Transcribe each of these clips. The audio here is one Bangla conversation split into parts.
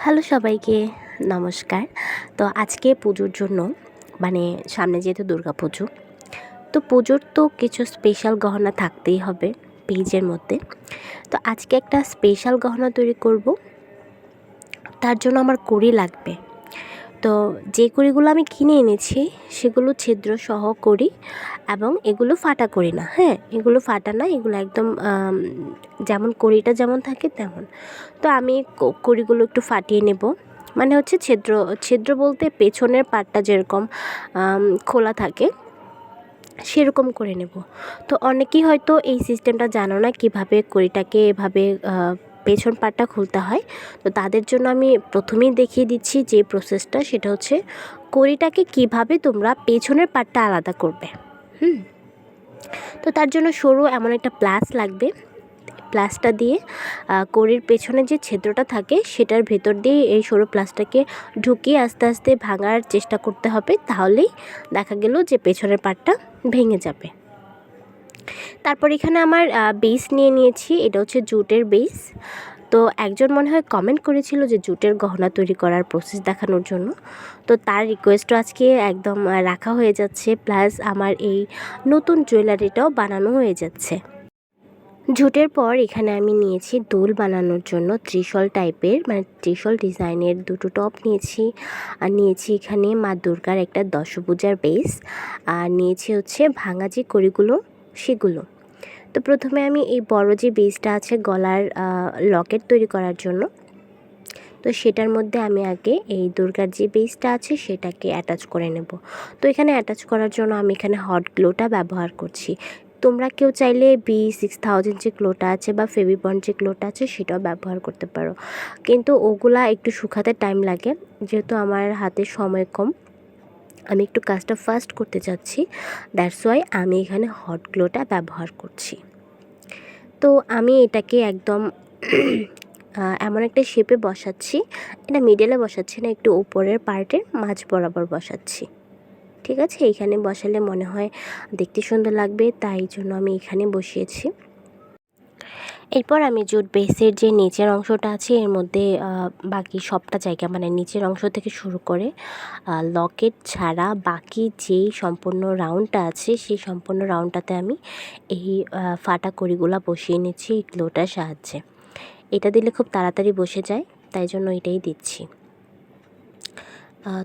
হ্যালো সবাইকে, নমস্কার। তো আজকে পুজোর জন্য সামনে যেহেতু দুর্গাপুজো, তো পুজোর তো কিছু স্পেশাল গহনা থাকতেই হবে পেজের মধ্যে। তো আজকে একটা স্পেশাল গহনা তৈরি করব, তার জন্য আমার কড়ি লাগবে। তো যে কড়িগুলো আমি কিনে এনেছি সেগুলো ছিদ্রসহ কড়ি, এবং এগুলো ফাটা কড়ি না, হ্যাঁ, এগুলো ফাটা না, এগুলো একদম যেমন কড়িটা যেমন থাকে তেমন। তো আমি কড়িগুলো একটু ফাটিয়ে নেব, মানে হচ্ছে ছিদ্র ছিদ্র বলতে পেছনের পাটটা যেরকম খোলা থাকে সেরকম করে নেব। তো অনেকেই হয়তো এই সিস্টেমটা জানো না, কিভাবে কড়িটাকে এভাবে পেছন পাটটা খুলতে হয়। তো তাদের জন্য আমি প্রথমেই দেখিয়ে দিচ্ছি যে প্রসেসটা, সেটা হচ্ছে কড়িটাকে কিভাবে তোমরা পেছনের পাটটা আলাদা করবে। তো তার জন্য সরু এমন একটা প্লাস লাগবে। প্লাসটা দিয়ে কড়ির পেছনে যে ছিদ্রটা থাকে সেটার ভেতর দিয়ে এই সরু প্লাসটাকে ঢুকিয়ে আস্তে আস্তে ভাঙার চেষ্টা করতে হবে, তাহলেই দেখা গেল যে পেছনের পাটটা ভেঙে যাবে। তারপর এখানে আমার বেস নিয়ে নিয়েছি, এটা হচ্ছে জুটের বেস। তো একজন মনে হয় কমেন্ট করেছিল যে জুটের গহনা তৈরি করার প্রসেস দেখানোর জন্য, তো তার রিকোয়েস্টও আজকে একদম রাখা হয়ে যাচ্ছে, প্লাস আমার এই নতুন জুয়েলারিটাও বানানো হয়ে যাচ্ছে। জুটের পর এখানে আমি নিয়েছি দোল বানানোর জন্য ত্রিশূল টাইপের, মানে ত্রিশূল ডিজাইনের দুটো টপ নিয়েছি। আর নিয়েছি এখানে মা দুর্গার একটা দশভুজার বেস, আর নিয়েছি হচ্ছে ভাঙা যে কড়িগুলো সেগুলো। তো প্রথমে আমি এই বড় যে বেসটা আছে গলার লকেট তৈরি করার জন্য, তো সেটার মধ্যে আমি আগে এই দুর্গার যে বেসটা আছে সেটাকে অ্যাটাচ করে নেব। তো এখানে অ্যাটাচ করার জন্য আমি এখানে হট গ্লুটা ব্যবহার করছি। তোমরা কেউ চাইলে B6000 যে গ্লোটা আছে বা ফেভিবন্ড যে গ্লোটা আছে সেটাও ব্যবহার করতে পারো, কিন্তু ওগুলা একটু শুকাতে টাইম লাগে। যেহেতু আমার হাতে সময় কম, আমি একটু কাজটা ফাস্ট করতে চাচ্ছি, দ্যাটস ওয়াই আমি এখানে হট গ্লোটা ব্যবহার করছি। তো আমি এটাকে একদম এমন একটা শেপে বসাচ্ছি, এটা মিডলে বসাচ্ছি না, একটু উপরের পার্টের মাঝ বরাবর বসাচ্ছি। ঠিক আছে, এইখানে বসালে মনে হয় দেখতে সুন্দর লাগবে, তাই জন্য আমি এখানে বসিয়েছি। এরপর আমি জুট বেসের যে নিচের অংশটা আছে এর মধ্যে বাকি সবটা জায়গা, মানে নিচের অংশ থেকে শুরু করে লকেট ছাড়া বাকি যেই সম্পূর্ণ রাউন্ডটা আছে সেই সম্পূর্ণ রাউন্ডটাতে আমি এই ফাটা কড়িগুলা বসিয়ে নিচ্ছি এই গ্লোটার সাহায্যে। এটা দিলে খুব তাড়াতাড়ি বসে যায়, তাই জন্য এটাই দিচ্ছি।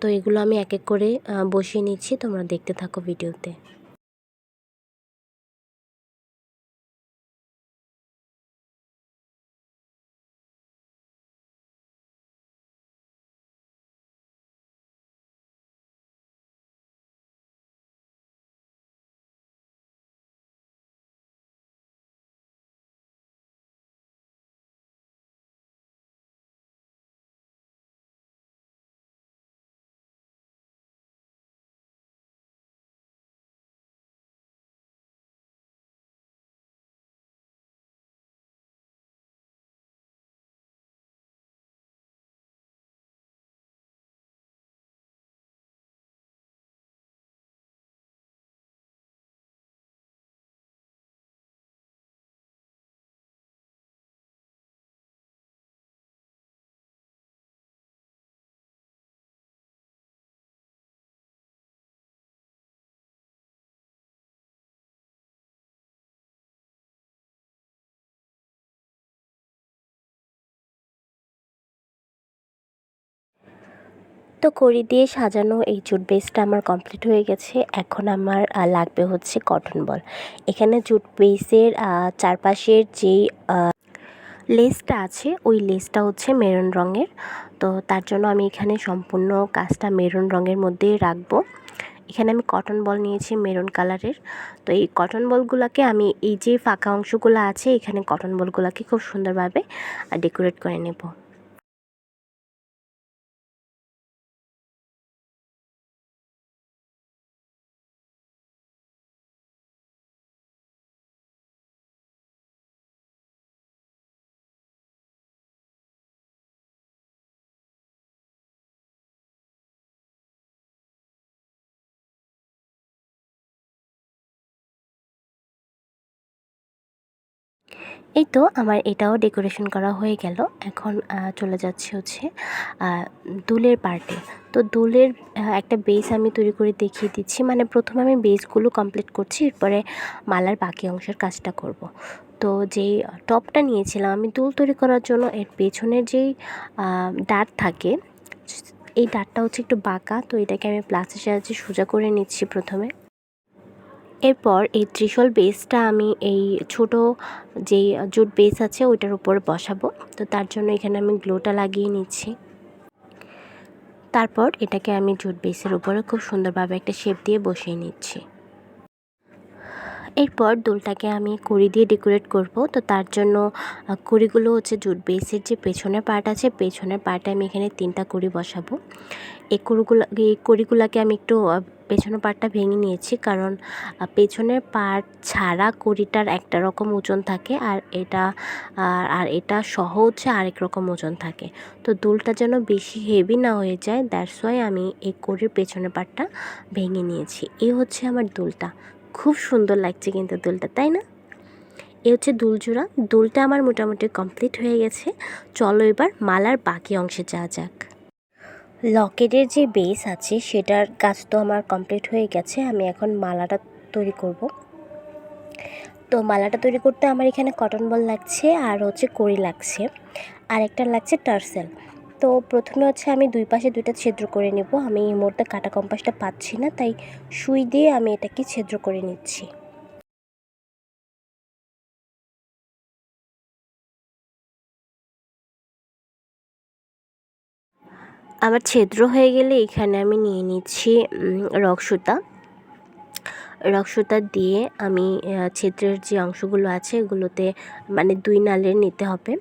তো এগুলো আমি এক এক করে বসিয়ে নিচ্ছি, তোমরা দেখতে থাকো ভিডিওতে। তো কড়ি দিয়ে সাজানো এই জুট বেসটা আমার কমপ্লিট হয়ে গেছে। এখন আমার লাগবে হচ্ছে কটন বল। এখানে জুট বেসের চারপাশের যেই লেসটা আছে ওই লেসটা হচ্ছে মেরুন রঙের। তো তার জন্য আমি এখানে সম্পূর্ণ কাজটা মেরুন রঙের মধ্যেই রাখবো। এখানে আমি কটন বল নিয়েছি মেরুন কালারের। তো এই কটন বলগুলোকে আমি এই যে ফাঁকা অংশগুলো আছে এখানে কটন বলগুলোকে খুব সুন্দরভাবে ডেকোরেট করে নেব। এই তো আমার এটাও ডেকোরেশন করা হয়ে গেল। এখন চলে যাচ্ছে হচ্ছে দুলের পার্টে। তো দুলের একটা বেস আমি তৈরি করে দেখিয়ে দিচ্ছি। মানে প্রথমে আমি বেসগুলো কমপ্লিট করছি, এরপরে মালার বাকি অংশের কাজটা করব। তো যেই টপটা নিয়েছিলাম আমি দুল তৈরি করার জন্য, এর পেছনের যেই ডাট থাকে, এই ডাটটা হচ্ছে একটু বাঁকা, তো এটাকে আমি প্লাসের সাহায্যে সোজা করে নিচ্ছি প্রথমে। এরপর এই ত্রিশূল বেসটা আমি এই ছোট যেই জুট বেস আছে ওইটার উপরে বসাবো। তো তার জন্য এখানে আমি গ্লুটা লাগিয়ে নিচ্ছি। তারপর এটাকে আমি জুট বেসের উপরে খুব সুন্দরভাবে একটা শেপ দিয়ে বসিয়ে নিচ্ছি। এরপর দুলটাকে আমি কড়ি দিয়ে ডেকোরেট করব। তো তার জন্য কড়িগুলো হচ্ছে জুট বেসের যে পেছনের পার্ট আছে, পেছনের পার্টে আমি এখানে 3টা কড়ি বসাবো। এই কড়িগুলোকে আমি একটু পেছনের পার্টটা ভেঙে নিয়েছি, কারণ পেছনের পার্ট ছাড়া কড়িটার একটা রকম ওজন থাকে, আর এটা সহ হচ্ছে আরেক রকম ওজন থাকে। তো দুলটা যেন বেশি হেভি না হয়ে যায়, দ্যাটস ওয়াই আমি এই কড়ির পেছনের পার্টটা ভেঙে নিয়েছি। এই হচ্ছে আমার দুলটা। খুব সুন্দর লাগছে কিন্তু দুলটা, তাই না? এই হচ্ছে দুল জোড়া। দুলটা আমার মোটামুটি কমপ্লিট হয়ে গেছে। চলো এবার মালার বাকি অংশে যাওয়া যাক। লকেটের যে বেস আছে সেটার কাজ তো আমার কমপ্লিট হয়ে গেছে। আমি এখন মালাটা তৈরি করব। তো মালাটা তৈরি করতে আমার এখানে কটন বল লাগছে, আর হচ্ছে কড়ি লাগছে, আর একটা লাগছে টার্সেল। তো প্রথমে হচ্ছে আমি দুই পাশে 2টা ছিদ্র করে নেব। আমি এই মুহূর্তে কাঁটা কম্পাসটা পাচ্ছি না, তাই সুই দিয়ে আমি এটাকে ছিদ্র করে নিচ্ছি। আমার ছিদ্র হয়ে গেলে এখানে আমি নিয়ে নিচ্ছি রক্সুতা দিয়ে আমি ছিদ্রের যে অংশগুলো আছে এগুলোতে মানে 2 নালের নিতে হবে।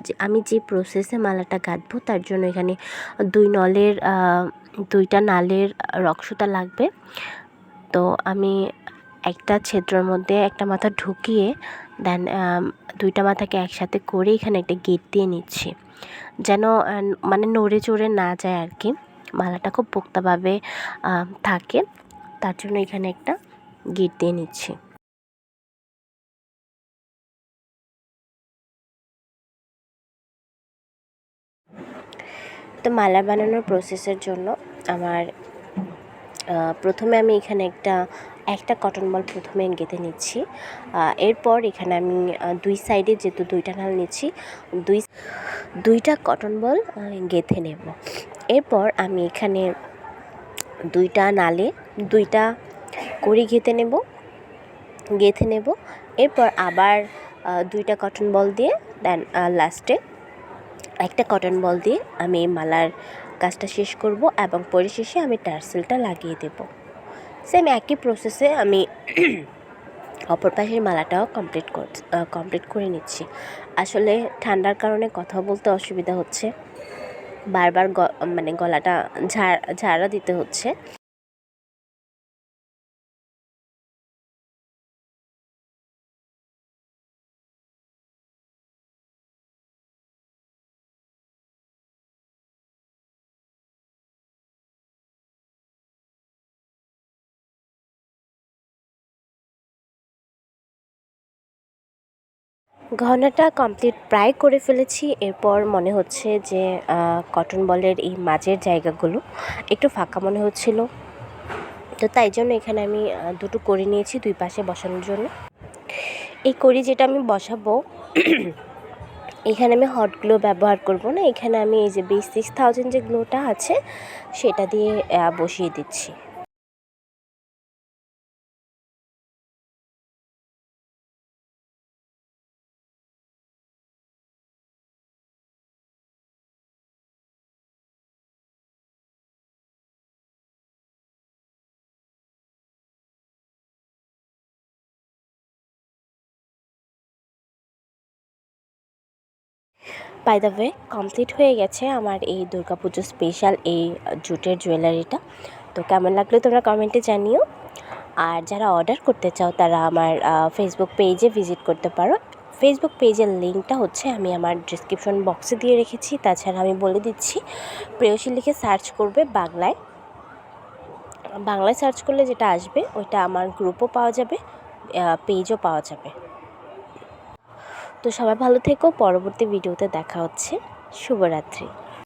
যে আমি যে প্রসেসে মালাটা গাঁথবো তার জন্য এখানে 2টা নালের রক্সুতা লাগবে। তো আমি একটা ছিদ্রের মধ্যে একটা মাথা ঢুকিয়ে দেন 2টা মাথাকে একসাথে করে এখানে একটা গেট দিয়ে নিচ্ছি, যেন মানে নড়ে চড়ে না যায় আর কি, মালাটা খুব পোক্তভাবে থাকে। তার জন্য এখানে একটা গিট দিয়ে নিচ্ছি। তো মালা বানানোর প্রসেসের জন্য আমার প্রথমে আমি এখানে একটা কটন বল প্রথমে গেঁথে নিচ্ছি। এরপর এখানে আমি 2 সাইডে যেহেতু 2টা নাল নিচ্ছি, 2টা কটন বল গেঁথে নেব। এরপর আমি এখানে 2টা নালে 2টা কড়ি গেঁথে নেব। এরপর আবার 2টা কটন বল দিয়ে দেন লাস্টে একটা কটন বল দিয়ে আমি মালার কাজটা শেষ করব, এবং পরিশেষে আমি টার্সেলটা লাগিয়ে দেব। সেম একই প্রসেসে আমি অপর পাশের মালাটাও কমপ্লিট করে নিচ্ছি। আসলে ঠান্ডার কারণে কথা বলতে অসুবিধা হচ্ছে, বারবার মানে গলাটা ঝাড়া দিতে হচ্ছে। গহনাটা কমপ্লিট প্রায় করে ফেলেছি। এরপর মনে হচ্ছে যে কটন বলের এই মাঝের জায়গাগুলো একটু ফাঁকা মনে হচ্ছিল, তো তাই জন্য এখানে আমি 2টো কড়ি নিয়েছি 2 পাশে বসানোর জন্য। এই কড়ি যেটা আমি বসাবো এখানে আমি হট গ্লো ব্যবহার করব না, এখানে আমি এই যে B6000 যে গ্লোটা আছে সেটা দিয়ে বসিয়ে দিচ্ছি। বাই দ্য ওয়ে, কমপ্লিট হয়ে গেছে আমার এই দুর্গাপুজো স্পেশাল এই জুটের জুয়েলারিটা। তো কেমন লাগলো তোমরা কমেন্টে জানিও। আর যারা অর্ডার করতে চাও তারা আমার ফেসবুক পেজে ভিজিট করতে পারো। ফেসবুক পেজের লিঙ্কটা হচ্ছে আমি আমার ডিসক্রিপশন বক্সে দিয়ে রেখেছি। তাছাড়া আমি বলে দিচ্ছি, প্রেয়সী লিখে সার্চ করবে বাংলায় সার্চ করলে যেটা আসবে ওইটা আমার গ্রুপও পাওয়া যাবে, পেজও পাওয়া যাবে। তো সবাই ভালো থেকো, পরবর্তী ভিডিওতে দেখা হচ্ছে। শুভরাত্রি।